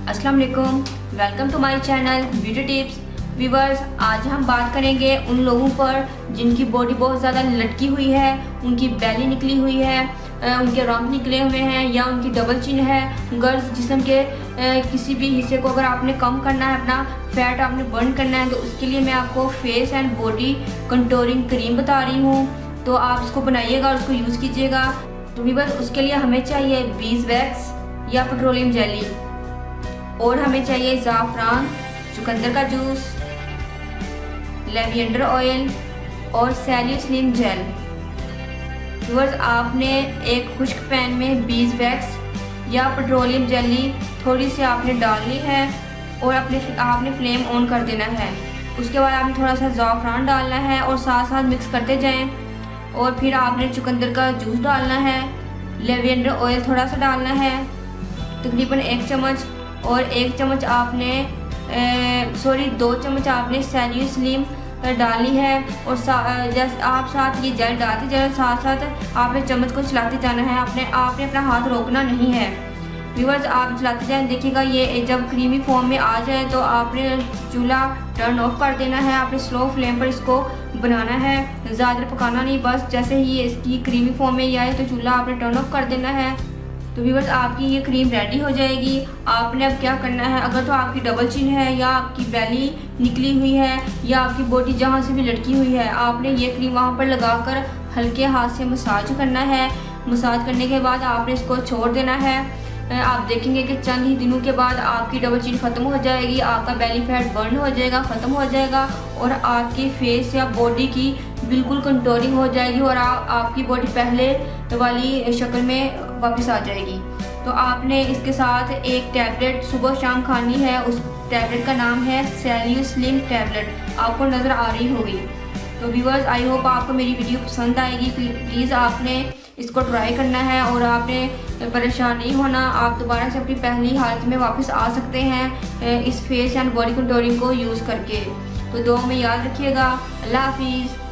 अस्सलाम वालेकुम, welcome to my channel beauty tips. Viewers, आज हम बात करेंगे उन लोगों पर जिनकी बॉडी बहुत ज़्यादा लटकी हुई है, उनकी बेली निकली हुई है, उनके रंग निकले हुए हैं या उनकी डबल चिन है। गर्ल्स जिस्म के किसी भी हिस्से को अगर आपने कम करना है, अपना फैट आपने बर्न करना है, तो उसके लिए मैं आपको face and body contouring cream बता रही हूँ। तो आप इसको बनाइएगा और उसको यूज़ कीजिएगा। तो व्यूवर्स, उसके लिए हमें चाहिए बीज वैक्स या पेट्रोलियम जेली, और हमें चाहिए ज़ाफ़रान, चुकंदर का जूस, लेवेंडर ऑयल और सैलिसिलिक जेल। व्यूअर्स, आपने एक खुश्क पैन में बीज वैक्स या पेट्रोलियम जेली थोड़ी सी आपने डालनी है और आपने फ्लेम ऑन कर देना है। उसके बाद आपने थोड़ा सा ज़ाफ़रान डालना है और साथ साथ मिक्स करते जाएं। और फिर आपने चुकंदर का जूस डालना है, लेवेंडर ऑयल थोड़ा सा डालना है, तकरीबन 1 चम्मच, और 1 चम्मच आपने 2 चम्मच आपने सैलिसिलिक डाली है। और जैसे आप साथ ये जेल डालते जाए, साथ साथ आपने चम्मच को चलाते जाना है। आपने अपना हाथ रोकना नहीं है। व्यूअर्स, आप चलाते जाए, देखिएगा ये जब क्रीमी फॉर्म में आ जाए तो आपने चूल्हा टर्न ऑफ कर देना है। आपने स्लो फ्लेम पर इसको बनाना है, ज़्यादा पकाना नहीं। बस जैसे ही इसकी क्रीमी फॉर्म में आए तो चूल्हा आपने टर्न ऑफ कर देना है। तो व्यूअर्स, आपकी ये क्रीम रेडी हो जाएगी। आपने अब क्या करना है, अगर तो आपकी डबल चिन है या आपकी बेली निकली हुई है या आपकी बॉडी जहाँ से भी लटकी हुई है, आपने ये क्रीम वहाँ पर लगाकर हल्के हाथ से मसाज करना है। मसाज करने के बाद आपने इसको छोड़ देना है। आप देखेंगे कि चंद ही दिनों के बाद आपकी डबल चिन ख़त्म हो जाएगी, आपका बेली फैट बर्न हो जाएगा, ख़त्म हो जाएगा, और आपकी फेस या बॉडी की बिल्कुल कंटूरिंग हो जाएगी और आपकी बॉडी पहले वाली शक्ल में वापस आ जाएगी। तो आपने इसके साथ एक टैबलेट सुबह शाम खानी है। उस टैबलेट का नाम है सैलिसिलिक टैबलेट, आपको नज़र आ रही होगी। तो व्यूअर्स, आई होप आपको मेरी वीडियो पसंद आएगी। प्लीज़ आपने इसको ट्राई करना है और आपने परेशान नहीं होना। आप दोबारा से अपनी पहली हालत में वापस आ सकते हैं इस फेस एंड बॉडी कंटूरिंग को यूज़ करके। तो दुआ में याद रखिएगा। अल्लाह हाफिज़।